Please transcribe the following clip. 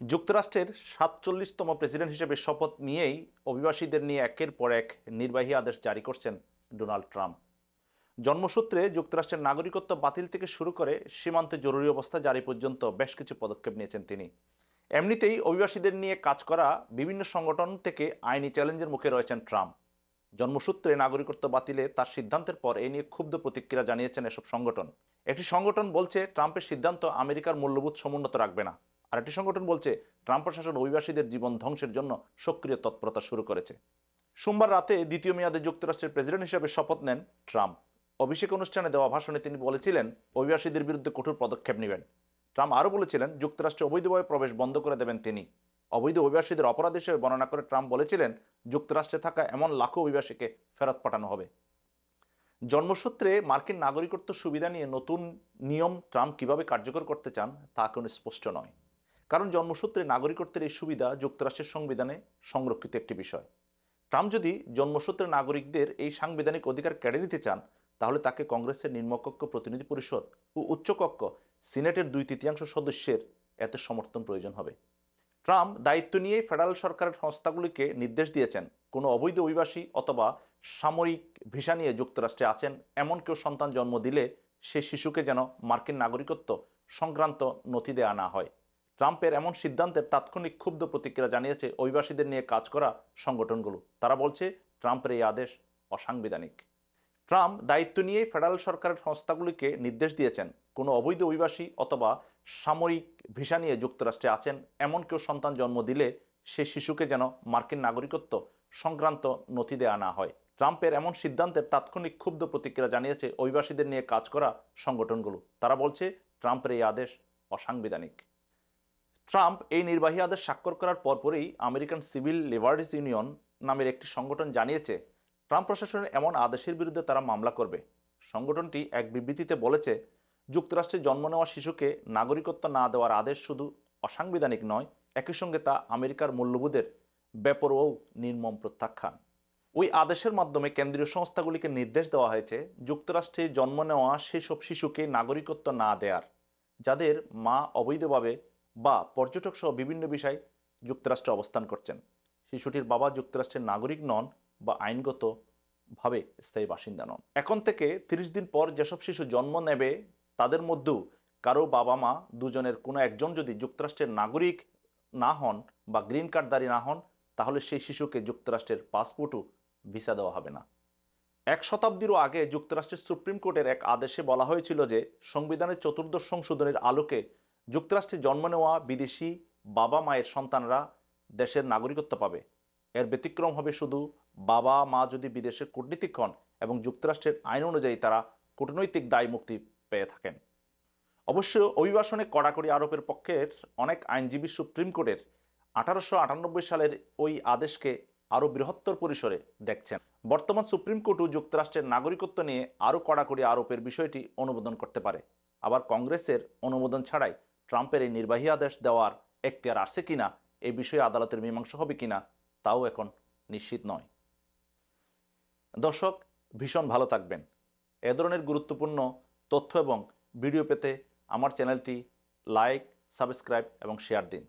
যুক্তরাষ্ট্রের ৪৭তম প্রেসিডেন্ট হিসেবে শপথ নিয়েই অভিবাসীদের নিয়ে একের পর এক নির্বাহী আদেশ জারি করছেন ডোনাল্ড ট্রাম্প। জন্মসূত্রে যুক্তরাষ্ট্রের নাগরিকত্ব বাতিল থেকে শুরু করে সীমান্তে জরুরি অবস্থা জারি পর্যন্ত বেশ কিছু পদক্ষেপ নিয়েছেন তিনি। এমনিতেই অভিবাসীদের নিয়ে কাজ করা বিভিন্ন সংগঠন থেকে আইনি চ্যালেঞ্জের মুখে রয়েছেন ট্রাম্প। জন্মসূত্রে নাগরিকত্ব বাতিলে তার সিদ্ধান্তের পর এ নিয়ে ক্ষুব্ধ প্রতিক্রিয়া জানিয়েছেন এসব সংগঠন। একটি সংগঠন বলছে ট্রাম্পের সিদ্ধান্ত আমেরিকার মূল্যবোধ সমুন্নত রাখবে না। আরেকটি সংগঠন বলছে ট্রাম্প প্রশাসন অভিবাসীদের জীবন ধ্বংসের জন্য সক্রিয় তৎপরতা শুরু করেছে। সোমবার রাতে দ্বিতীয় মেয়াদে যুক্তরাষ্ট্রের প্রেসিডেন্ট হিসেবে শপথ নেন ট্রাম্প। অভিষেক অনুষ্ঠানে দেওয়া ভাষণে তিনি বলেছিলেন অভিবাসীদের বিরুদ্ধে কঠোর পদক্ষেপ নেবেন। ট্রাম্প আরও বলেছিলেন যুক্তরাষ্ট্রে অবৈধভাবে প্রবেশ বন্ধ করে দেবেন তিনি। অবৈধ অভিবাসীদের অপরাধ হিসেবে বর্ণনা করে ট্রাম্প বলেছিলেন যুক্তরাষ্ট্রে থাকা এমন লাখো অভিবাসীকে ফেরত পাঠানো হবে। জন্মসূত্রে মার্কিন নাগরিকত্ব সুবিধা নিয়ে নতুন নিয়ম ট্রাম্প কিভাবে কার্যকর করতে চান তা কোনো স্পষ্ট নয়, কারণ জন্মসূত্রে নাগরিকত্বের এই সুবিধা যুক্তরাষ্ট্রের সংবিধানে সংরক্ষিত একটি বিষয়। ট্রাম্প যদি জন্মসূত্রে নাগরিকদের এই সাংবিধানিক অধিকার কেড়ে নিতে চান তাহলে তাকে কংগ্রেসের নিম্নকক্ষ প্রতিনিধি পরিষদ ও উচ্চকক্ষ সিনেটের 2/3 সদস্যের এতে সমর্থন প্রয়োজন হবে। ট্রাম্প দায়িত্ব নিয়ে ফেডারেল সরকারের সংস্থাগুলিকে নির্দেশ দিয়েছেন কোনো অবৈধ অভিবাসী অথবা সাময়িক ভিসা নিয়ে যুক্তরাষ্ট্রে আছেন এমন কেউ সন্তান জন্ম দিলে সে শিশুকে যেন মার্কিন নাগরিকত্ব সংক্রান্ত নথি দেওয়া না হয়। ট্রাম্পের এমন সিদ্ধান্তের তাৎক্ষণিক ক্ষুব্ধ প্রতিক্রিয়া জানিয়েছে অভিবাসীদের নিয়ে কাজ করা সংগঠনগুলো। তারা বলছে ট্রাম্পের এই আদেশ অসাংবিধানিক। ট্রাম্প দায়িত্ব নিয়ে ফেডারেল সরকারের সংস্থাগুলিকে নির্দেশ দিয়েছেন কোনো অবৈধ অভিবাসী অথবা সাময়িক ভিসা নিয়ে যুক্তরাষ্ট্রে আছেন এমন কেউ সন্তান জন্ম দিলে সে শিশুকে যেন মার্কিন নাগরিকত্ব সংক্রান্ত নথি দেওয়া না হয়। ট্রাম্পের এমন সিদ্ধান্তের তাৎক্ষণিক ক্ষুব্ধ প্রতিক্রিয়া জানিয়েছে অভিবাসীদের নিয়ে কাজ করা সংগঠনগুলো। তারা বলছে ট্রাম্পের এই আদেশ অসাংবিধানিক। ট্রাম্প এই নির্বাহী আদেশ স্বাক্ষর করার পরপরই আমেরিকান সিভিল লিবার্টিস ইউনিয়ন নামের একটি সংগঠন জানিয়েছে ট্রাম্প প্রশাসনের এমন আদেশের বিরুদ্ধে তারা মামলা করবে। সংগঠনটি এক বিবৃতিতে বলেছে যুক্তরাষ্ট্রে জন্ম নেওয়া শিশুকে নাগরিকত্ব না দেওয়ার আদেশ শুধু অসাংবিধানিক নয়, একই সঙ্গে তা আমেরিকার মূল্যবোধের বেপরোয়া নির্মম প্রত্যাখ্যান। ওই আদেশের মাধ্যমে কেন্দ্রীয় সংস্থাগুলিকে নির্দেশ দেওয়া হয়েছে যুক্তরাষ্ট্রে জন্ম নেওয়া সেসব শিশুকে নাগরিকত্ব না দেওয়ার যাদের মা অবৈধভাবে বা পর্যটক সহ বিভিন্ন বিষয়ে যুক্তরাষ্ট্রে অবস্থান করছেন। শিশুটির বাবা যুক্তরাষ্ট্রের নাগরিক নন বা আইনগতভাবে স্থায়ী বাসিন্দা নন। এখন থেকে 30 দিন পর যেসব শিশু জন্ম নেবে তাদের মধ্যেও কারো বাবা মা দুজনের কোনো একজন যদি যুক্তরাষ্ট্রের নাগরিক না হন বা গ্রিন কার্ডধারী না হন তাহলে সেই শিশুকে যুক্তরাষ্ট্রের পাসপোর্টও ভিসা দেওয়া হবে না। 1 শতাব্দীরও আগে যুক্তরাষ্ট্রের সুপ্রিম কোর্টের এক আদেশে বলা হয়েছিল যে সংবিধানের 14th সংশোধনের আলোকে যুক্তরাষ্ট্রে জন্ম নেওয়া বিদেশি বাবা মায়ের সন্তানরা দেশের নাগরিকত্ব পাবে। এর ব্যতিক্রম হবে শুধু বাবা মা যদি বিদেশের কূটনীতিক হন এবং যুক্তরাষ্ট্রের আইন অনুযায়ী তারা কূটনৈতিক দায় মুক্তি পেয়ে থাকেন। অবশ্য অভিবাসনে কড়াকড়ি আরোপের পক্ষের অনেক আইনজীবী সুপ্রিম কোর্টের 1898 সালের ওই আদেশকে আরও বৃহত্তর পরিসরে দেখছেন। বর্তমান সুপ্রিম কোর্টও যুক্তরাষ্ট্রের নাগরিকত্ব নিয়ে আরও কড়াকড়ি আরোপের বিষয়টি অনুমোদন করতে পারে। আবার কংগ্রেসের অনুমোদন ছাড়াই ট্রাম্পের এই নির্বাহী আদেশ দেওয়ার এখতিয়ার আসছে কিনা, এই বিষয়ে আদালতের মীমাংসা হবে কিনা তাও এখন নিশ্চিত নয়। দর্শক, ভীষণ ভালো থাকবেন। এ ধরনের গুরুত্বপূর্ণ তথ্য এবং ভিডিও পেতে আমার চ্যানেলটি লাইক, সাবস্ক্রাইব এবং শেয়ার দিন।